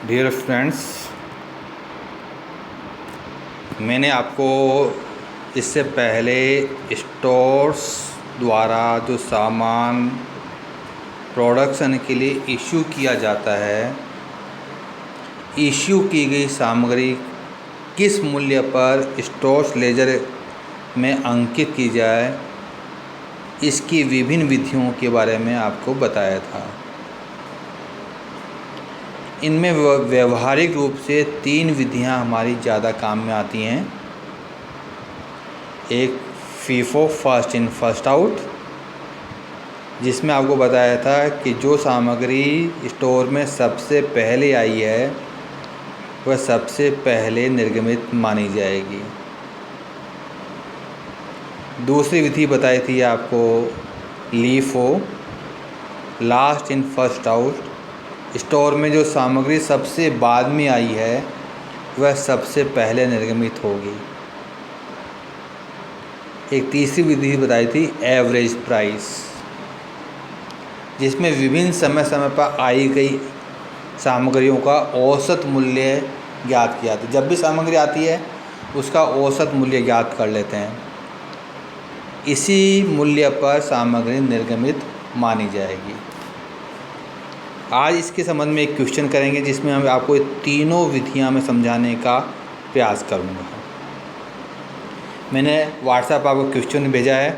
Dear friends, मैंने आपको इससे पहले स्टोर्स द्वारा जो सामान प्रोडक्शन के लिए इशू किया जाता है, इशू की गई सामग्री किस मूल्य पर स्टोर्स लेजर में अंकित की जाए, इसकी विभिन्न विधियों के बारे में आपको बताया था। इनमें व्यवहारिक रूप से 3 विधियां हमारी ज़्यादा काम में आती हैं। एक FIFO first in first out, जिसमें आपको बताया था कि जो सामग्री स्टोर में सबसे पहले आई है वह सबसे पहले निर्गमित मानी जाएगी। दूसरी विधि बताई थी आपको LIFO, last in first out, store में जो सामग्री सबसे बाद में आई है वह सबसे पहले निर्गमित होगी। एक तीसरी विधि बताई थी एवरेज प्राइस, जिसमें विभिन्न समय समय पर आई गई सामग्रियों का औसत मूल्य ज्ञात किया था। जब भी सामग्री आती है उसका औसत मूल्य ज्ञात कर लेते हैं, इसी मूल्य पर सामग्री निर्गमित मानी जाएगी। आज इसके संबंध में एक क्वेश्चन करेंगे, जिसमें हम आपको तीनों विधियां में समझाने का प्रयास करूंगा। मैंने व्हाट्सएप आपको क्वेश्चन भेजा है,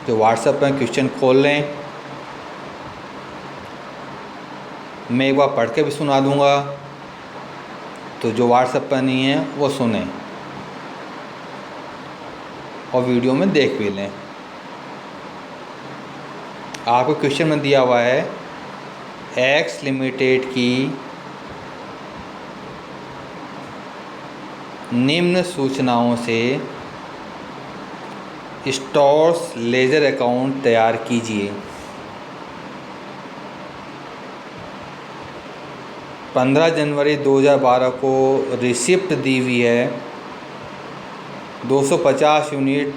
तो व्हाट्सएप पर क्वेश्चन खोल लें। मैं एक बार पढ़ के भी सुना दूंगा, तो जो व्हाट्सएप पर नहीं है वो सुने और वीडियो में देख भी लें। आपको क्वेश्चन में दिया हुआ है एक्स लिमिटेड की निम्न सूचनाओं से स्टोर्स लेजर अकाउंट तैयार कीजिए। 15 जनवरी 2012 को रिसिप्ट दी हुई है 250 यूनिट,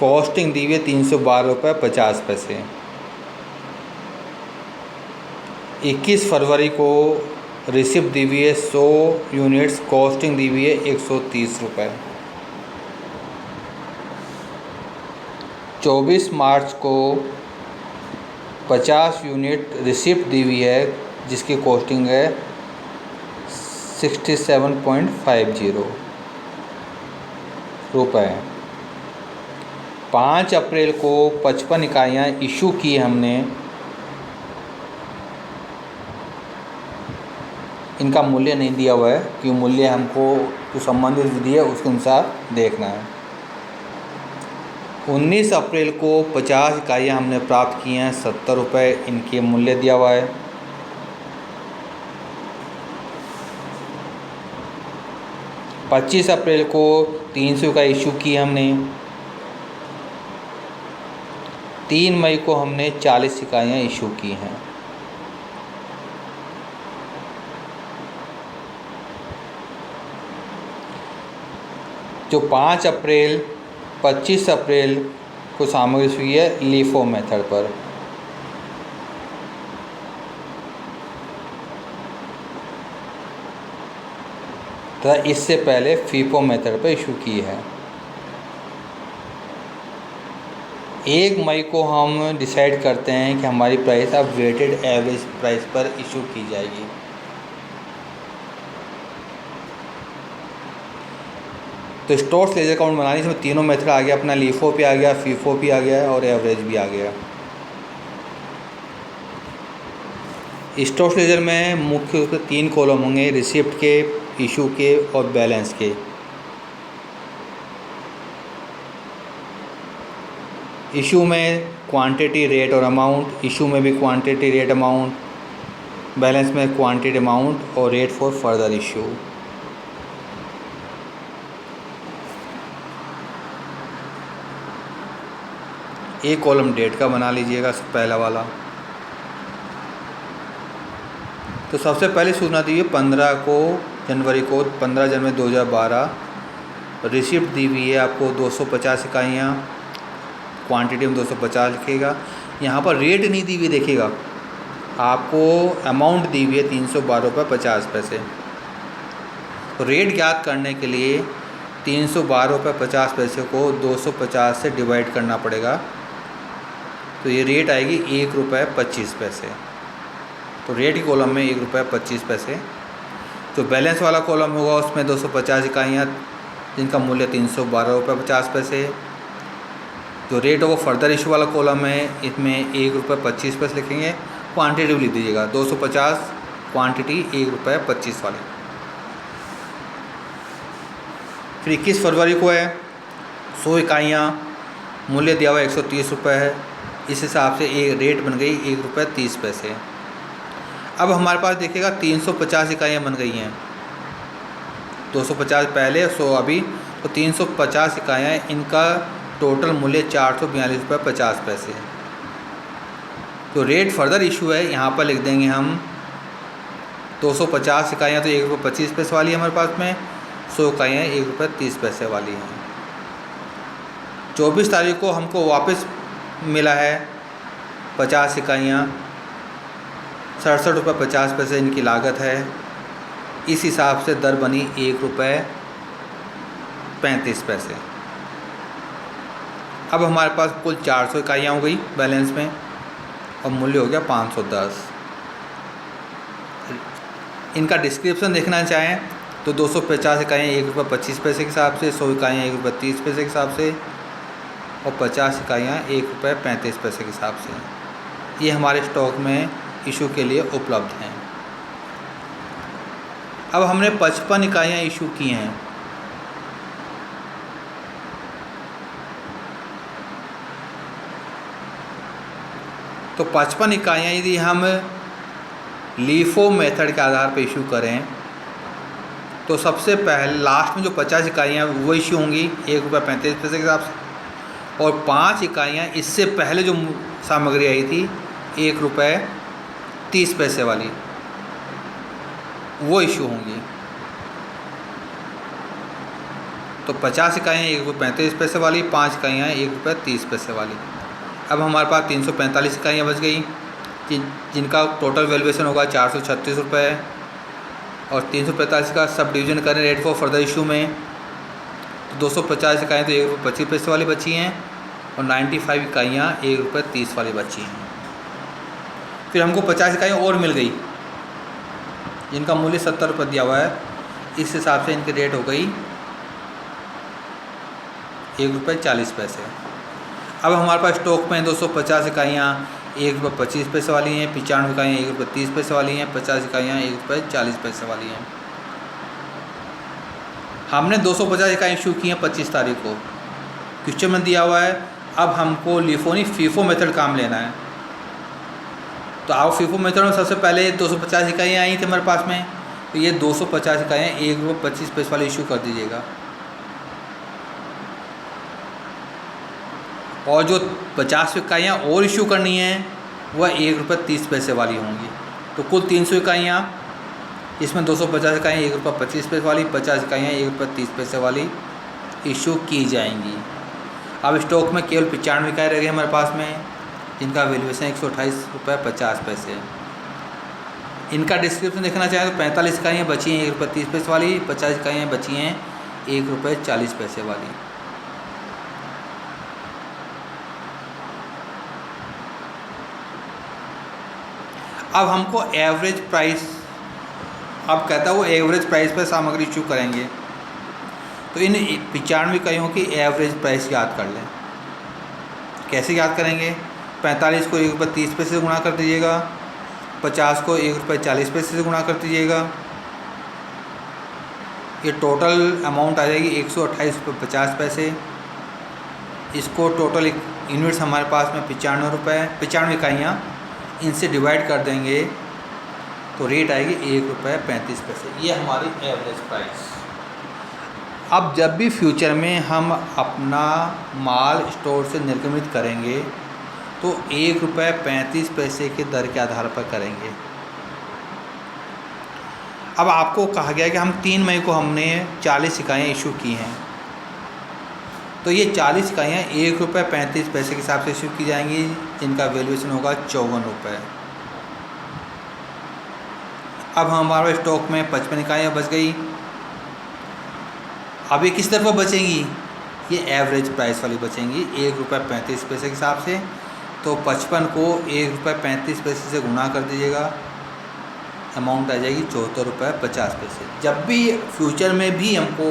कॉस्टिंग दी हुई है 312 रुपये 50 पैसे। 21 फरवरी को रिसिप्ट दी हुई है 100 यूनिट्स, कॉस्टिंग दी हुई है 130 रुपये। 24 मार्च को 50 यूनिट रिसिप्ट दी हुई है, जिसकी कॉस्टिंग है 67.50 रुपये। 5 अप्रैल को 55 इकाइयाँ इशू की हमने। इनका मूल्य नहीं दिया हुआ है, क्योंकि मूल्य हमको जो संबंधित विधि है उसके अनुसार देखना है। 19 अप्रैल को 50 इकाइयाँ हमने प्राप्त की हैं, 70 रुपये इनके मूल्य दिया हुआ है। 25 अप्रैल को 300 इकाई इशू की हमने। 3 मई को हमने 40 इकाइयाँ इशू की हैं। जो 5 अप्रैल 25 अप्रैल को सामग्री हुई है लीफो मेथड पर। तथा इससे पहले फीफो मेथड पर इशू की है। 1 मई को हम डिसाइड करते हैं कि हमारी प्राइस अब वेटेड एवरेज प्राइस पर इशू की जाएगी। तो स्टोर्स लेजर अकाउंट बनाने से तीनों मेथड आ गया, अपना लीफो भी आ गया, फीफो भी आ गया और एवरेज भी आ गया। स्टोर्स लेजर में मुख्य रूप से 3 कॉलम होंगे, रिसिप्ट के, इशू के और बैलेंस के। इशू में क्वांटिटी, रेट और अमाउंट, इशू में भी क्वांटिटी, रेट, अमाउंट, बैलेंस में क्वांटिटी, अमाउंट और रेट फॉर फर्दर इशू। एक कॉलम डेट का बना लीजिएगा, पहला वाला। तो सबसे पहले सूचना दी है 15 जनवरी को 15 जनवरी 2012 रिसिप्ट दी हुई है आपको 250 इकाइयाँ, क्वांटिटी में 250 लिखेगा। यहाँ पर रेट नहीं दी हुई, देखिएगा आपको अमाउंट दी हुई है 312.50। तो रेट ज्ञात करने के लिए 312.50 को 250 से डिवाइड करना पड़ेगा। तो ये रेट आएगी ₹1.25। तो रेट की कॉलम में ₹1.25। जो बैलेंस वाला कॉलम होगा उसमें 250 इकाइयाँ जिनका मूल्य 312.50। जो रेट होगा फर्दर इशू वाला कॉलम है, इसमें ₹1.25 लिखेंगे। क्वांटिटी लिख दीजिएगा 250, क्वांटिटी ₹1.25 वाली। फिर 21 फरवरी को है 100 इकाइयाँ, मूल्य दिया हुआ ₹130 है। इस हिसाब से एक रेट बन गई ₹1.30। अब हमारे पास देखिएगा 350 इकाइयाँ बन गई हैं, 250 पहले 100 अभी, तो 350 इकाइयाँ, इनका टोटल मूल्य ₹442.50। तो रेट फर्दर इशू है यहाँ पर लिख देंगे हम 250 इकाइयाँ तो ₹1.25 वाली है हमारे पास में, 100 इकाइयाँ ₹1.30 वाली हैं। 24 तारीख को हमको वापस मिला है 50 इकाइयाँ, ₹67.50 इनकी लागत है। इस हिसाब से दर बनी ₹1.35। अब हमारे पास कुल 400 इकाइयाँ हो गई बैलेंस में और मूल्य हो गया 510। इनका डिस्क्रिप्शन देखना चाहें तो 250 इकाइयाँ ₹1.25 के हिसाब से, 100 इकाइयाँ ₹1.30 के हिसाब से और 50 इकाइयाँ ₹1.35 के हिसाब से ये हमारे स्टॉक में इशू के लिए उपलब्ध हैं। अब हमने 55 इकाइयाँ इशू की हैं। तो 55 इकाइयाँ यदि हम लीफो मेथड के आधार पर इशू करें तो सबसे पहले लास्ट में जो 50 इकाइयाँ वो इशू होंगी ₹1.35 के हिसाब से, और 5 इकाइयाँ इससे पहले जो सामग्री आई थी ₹1.30 वाली वो इशू होंगी। तो 50 इकाइयाँ ₹1.35 वाली, 5 इकाइयाँ ₹1.30 वाली। अब हमारे पास 345 इकाइयाँ बच गई जिनका टोटल वैल्यूएशन होगा ₹436 और 345 का सब डिवीज़न करें रेट फॉर फर्दर इशू में तो 250 इकाइयाँ तो ₹1.25 वाली बची हैं और 95 इकाइयाँ ₹1.30 वाली बची हैं। फिर हमको 50 इकाइयाँ और मिल गई जिनका मूल्य ₹70 दिया हुआ है। इस हिसाब से इनकी रेट हो गई ₹1.40। अब हमारे पास स्टॉक में 250 इकाइयाँ ₹1.25 वाली हैं, 95 इकाइयाँ ₹1.30 वाली हैं, 50 इकाइयाँ ₹1.40 वाली हैं। हमने 250 इकाइयाँ इशू की हैं 25 तारीख को, क्वेश्चन में दिया हुआ है। अब हमको फीफो मेथड काम लेना है। तो आप फीफो मेथड में सबसे पहले 250 इकाइयाँ आई थी हमारे पास में, तो ये 250 इकाइयाँ ₹1.25 वाली इशू कर दीजिएगा और जो 50 इकाइयाँ और इशू करनी है वह ₹1.30 वाली होंगी। तो कुल 300 इकाइयाँ, इसमें 250 इकाइयाँ ₹1.25 वाली, 50 इकाइयाँ ₹1.30 वाली इशू की जाएंगी। अब स्टॉक में केवल 95 इकाई रह गए हमारे पास में जिनका वैल्यूएशन ₹128.50। इनका डिस्क्रिप्शन देखना चाहें तो 45 इकाइयाँ बची हैं ₹1.30 वाली, 50 इकाइयाँ बची हैं ₹1.40 वाली। अब हमको एवरेज प्राइस, अब कहता है वो एवरेज प्राइस पर सामग्री इशू करेंगे। तो इन 95 इकाइयों की एवरेज प्राइस याद कर लें। कैसे याद करेंगे? 45 को ₹1.30 से गुणा कर दीजिएगा, 50 को ₹1.40 से गुणा कर दीजिएगा, ये टोटल अमाउंट आ जाएगी ₹128.50। इसको टोटल यूनिट्स हमारे पास में 95 इकाइयाँ, इनसे डिवाइड कर देंगे तो रेट आएगी ₹1.35। ये हमारी एवरेज प्राइस। अब जब भी फ्यूचर में हम अपना माल स्टोर से निर्गमित करेंगे तो ₹1.35 की दर के आधार पर करेंगे। अब आपको कहा गया कि हम 3 मई को हमने 40 इकाइयाँ इशू की हैं, तो ये 40 इकाइयाँ ₹1.35 के हिसाब से इशू की जाएंगी जिनका वैल्यूएशन होगा ₹54। अब हमारे स्टॉक में 55 इकाइयाँ बच गई। अब ये किस तरफ बचेंगी, ये एवरेज प्राइस वाली बचेंगी ₹1.35 के हिसाब से। तो 55 को ₹1.35 से गुना कर दीजिएगा, अमाउंट आ जाएगी ₹74.50। जब भी फ्यूचर में भी हमको,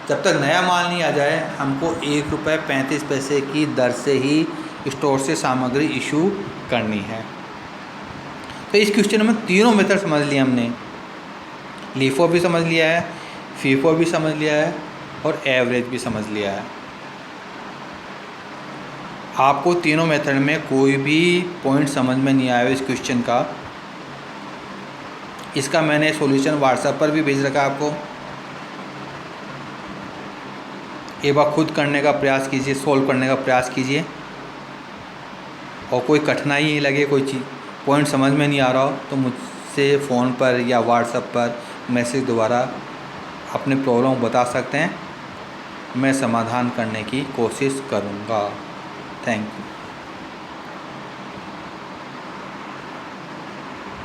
जब तक नया माल नहीं आ जाए, हमको ₹1.35 की दर से ही स्टोर से सामग्री इशू करनी है। तो इस क्वेश्चन में तीनों मेथड समझ लिया हमने, लीफो भी समझ लिया है, फीफो भी समझ लिया है और एवरेज भी समझ लिया है। आपको तीनों मेथड में कोई भी पॉइंट समझ में नहीं आया इस क्वेश्चन का, इसका मैंने सॉल्यूशन व्हाट्सएप पर भी भेज रखा है आपको। एक बार खुद करने का प्रयास कीजिए, सोल्व करने का प्रयास कीजिए, और कोई कठिनाई लगे, कोई चीज़ पॉइंट समझ में नहीं आ रहा हो तो मुझसे फ़ोन पर या व्हाट्सएप पर मैसेज द्वारा अपने प्रॉब्लम बता सकते हैं, मैं समाधान करने की कोशिश करूँगा। Thank you.